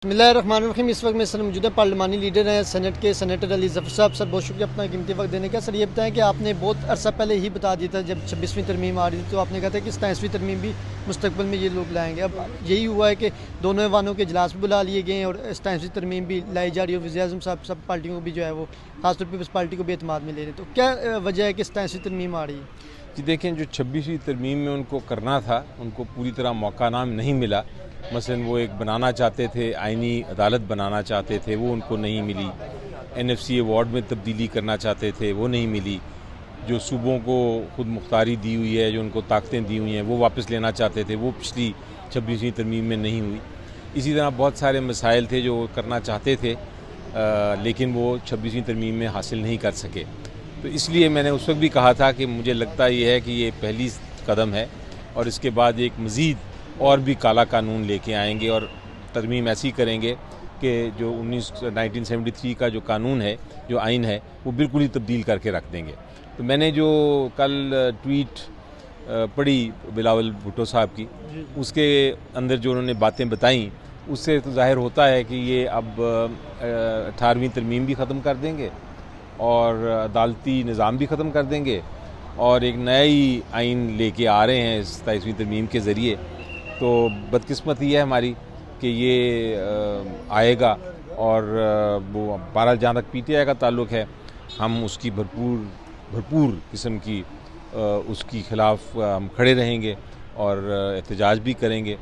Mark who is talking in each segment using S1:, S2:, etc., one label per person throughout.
S1: बिस्मिल्लाहिर्रहमानिर्रहीम। इस वक्त मेरे साथ मौजूद है पार्लिमानी लीडर हैं सेनेट के सेनेटर अली ज़फ़र साहब। सर बहुत शुक्रिया अपना कीमती वक्त देने का। सर ये बताएं कि आपने बहुत अरसा पहले ही बता दिया था जब 26वीं तरमीम आ रही थी, तो आपने कहा था कि 27वीं तरमीम भी मुस्तकबिल में ये लोग लाएंगे। अब यही हुआ है कि दोनों ऐवानों के इजलास भी बुला लिए गए हैं और 27वीं तरमीम भी लाई जा रही है। वज़ीर आज़म साहब सब पार्टियों को भी जो है वो खासतौर पर पीपल्स पार्टी को भी एतमाद में ले रहे हैं, तो क्या वजह है कि 27वीं तरमीम आ रही है?
S2: जी देखें, जो 26वीं तरमीम में उनको करना था, उनको पूरी तरह मौका नाम नहीं मिला। मसलन वो एक बनाना चाहते थे, आइनी अदालत बनाना चाहते थे, वो उनको नहीं मिली। NFC वार्ड में तब्दीली करना चाहते थे, वो नहीं मिली। जो सूबों को खुद मुख्तारी दी हुई है, जो उनको ताकतें दी हुई हैं, वो वापस लेना चाहते थे, वो पिछली 26वीं तरमीम में नहीं हुई। इसी तरह बहुत सारे मसाइल थे जो करना चाहते थे, लेकिन वो 26वीं तरमीम में हासिल नहीं कर सके। तो इसलिए मैंने उस वक्त भी कहा था कि मुझे लगता ये है कि ये पहली कदम है और इसके बाद एक मज़ीद और भी काला कानून लेके आएंगे और तरमीम ऐसी करेंगे कि जो 1973 का जो कानून है, जो आइन है, वो बिल्कुल ही तब्दील करके रख देंगे। तो मैंने जो कल ट्वीट पढ़ी बिलावल भुट्टो साहब की, उसके अंदर जो उन्होंने बातें बताईं, उससे तो ज़ाहिर होता है कि ये अब 18वीं तरमीम भी ख़त्म कर देंगे और अदालती निज़ाम भी ख़त्म कर देंगे और एक नई आइन लेके आ रहे हैं 27वीं तरमीम के ज़रिए। तो बदकिस्मती है हमारी कि ये आएगा और वो बहरहाल जहाँ तक PTI का ताल्लुक़ है, हम उसकी भरपूर किस्म की उसकी ख़िलाफ़ हम खड़े रहेंगे और एहतजाज भी करेंगे,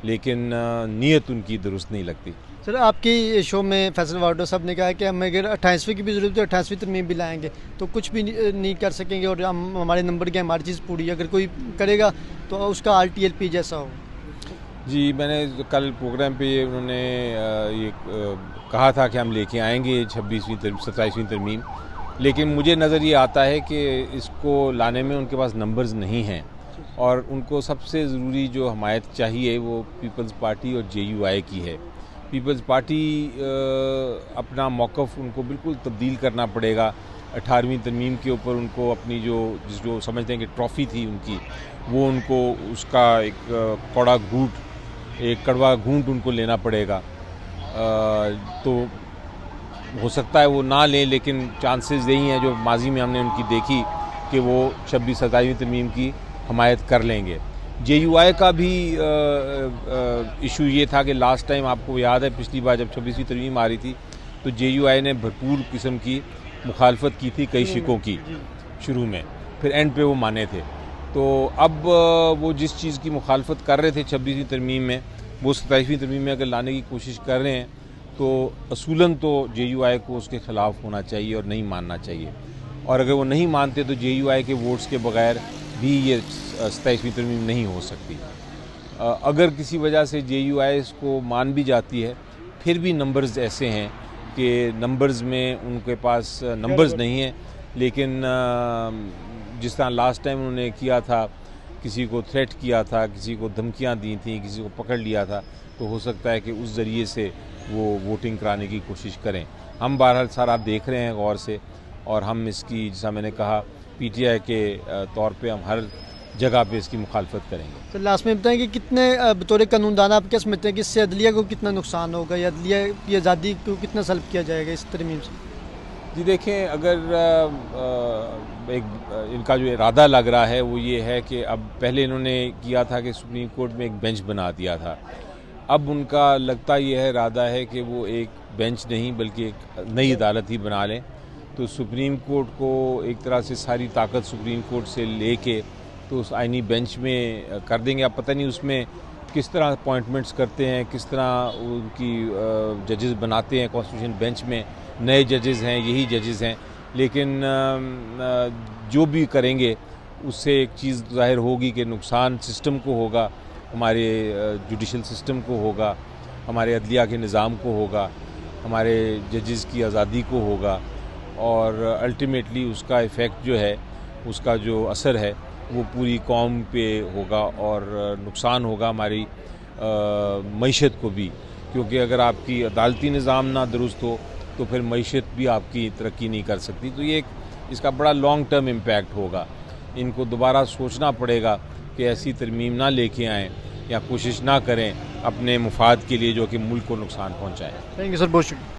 S2: लेकिन नीयत उनकी दुरुस्त नहीं लगती।
S1: सर आपकी शो में फैसल वार्डो साहब ने कहा है कि हम अगर 28वीं की भी ज़रूरत है 28वीं तरमीम भी लाएंगे तो कुछ भी नहीं कर सकेंगे और हम हमारे नंबर के हमारी चीज़ पूरी, अगर कोई करेगा तो उसका RTLP जैसा हो।
S2: जी, मैंने कल प्रोग्राम पे उन्होंने ये कहा था कि हम लेके आएंगे 27वीं तरमीम, लेकिन मुझे नज़र ये आता है कि इसको लाने में उनके पास नंबर्स नहीं हैं और उनको सबसे ज़रूरी जो हमायत चाहिए वो पीपल्स पार्टी और JUI की है। पीपल्स पार्टी अपना मौक़िफ़ उनको बिल्कुल तब्दील करना पड़ेगा। 18वीं तरमीम के ऊपर उनको अपनी जो समझते हैं कि ट्रॉफ़ी थी उनकी, वो उनको उसका एक कड़वा घूंट उनको लेना पड़ेगा। तो हो सकता है वो ना लें, लेकिन चांसेस यही हैं जो माजी में हमने उनकी देखी कि वो 27वीं तरमीम की हमायत कर लेंगे। JUI का भी इशू ये था कि लास्ट टाइम आपको याद है, पिछली बार जब 26वीं तरमीम आ रही थी तो JUI ने भरपूर किस्म की मुखालफत की थी कई शिकों की शुरू में, फिर एंड पे वो माने थे। तो अब वो जिस चीज़ की मुखालफत कर रहे थे 26वीं तरमीम में, वो 27वीं तरमीम में अगर लाने की कोशिश कर रहे हैं तो असूलन तो JUI को उसके ख़िलाफ़ होना चाहिए और नहीं मानना चाहिए। और अगर वो नहीं मानते तो JUI के वोट्स के बगैर भी ये 27वीं तरमीम नहीं हो सकती। अगर किसी वजह से JUI इसको मान भी जाती है, फिर भी नंबर्स ऐसे हैं कि नंबर्स में उनके पास नंबर्स नहीं हैं। लेकिन जिस तरह लास्ट टाइम उन्होंने किया था, किसी को थ्रेट किया था, किसी को धमकियां दी थी, किसी को पकड़ लिया था, तो हो सकता है कि उस ज़रिए से वो वोटिंग कराने की कोशिश करें। हम बहरहाल सर आप देख रहे हैं गौर से, और हम इसकी, जैसा मैंने कहा, PTI के तौर पे हम हर जगह पे इसकी मुखालफत करेंगे।
S1: तो लास्ट में बताएं कि कितने बतौर कानूनदान आप क्या समझते हैं कि इससे अदलिया को कितना नुकसान होगा या अदलिया की आज़ादी को कितना सल्ब किया जाएगा इस तरमीम से?
S2: जी देखें, अगर इनका जो इरादा लग रहा है वो ये है कि अब पहले इन्होंने किया था कि सुप्रीम कोर्ट में एक बेंच बना दिया था। अब उनका लगता ये है, इरादा है कि वो एक बेंच नहीं बल्कि एक नई अदालत ही बना लें। तो सुप्रीम कोर्ट को एक तरह से सारी ताकत सुप्रीम कोर्ट से लेके तो उस आइनी बेंच में कर देंगे। अब पता नहीं उसमें किस तरह अपॉइंटमेंट्स करते हैं, किस तरह उनकी जजेस बनाते हैं। कॉन्स्टिट्यूशन बेंच में नए जजेस हैं, यही जजेस हैं, लेकिन जो भी करेंगे उससे एक चीज़ ज़ाहिर होगी कि नुकसान सिस्टम को होगा, हमारे जुडिशल सिस्टम को होगा, हमारे अदलिया के निज़ाम को होगा, हमारे जजेस की आज़ादी को होगा और अल्टीमेटली उसका इफ़ेक्ट जो है, उसका जो असर है वो पूरी कौम पे होगा और नुकसान होगा हमारी मईशत को भी, क्योंकि अगर आपकी अदालती निज़ाम ना दुरुस्त हो तो फिर मईशत भी आपकी तरक्की नहीं कर सकती। तो ये इसका बड़ा लॉन्ग टर्म इम्पैक्ट होगा। इनको दोबारा सोचना पड़ेगा कि ऐसी तरमीम ना लेके आएँ या कोशिश ना करें अपने मुफाद के लिए जो कि मुल्क को नुकसान पहुँचाएँ।
S1: थैंक यू सर, बहुत शुक्रिया।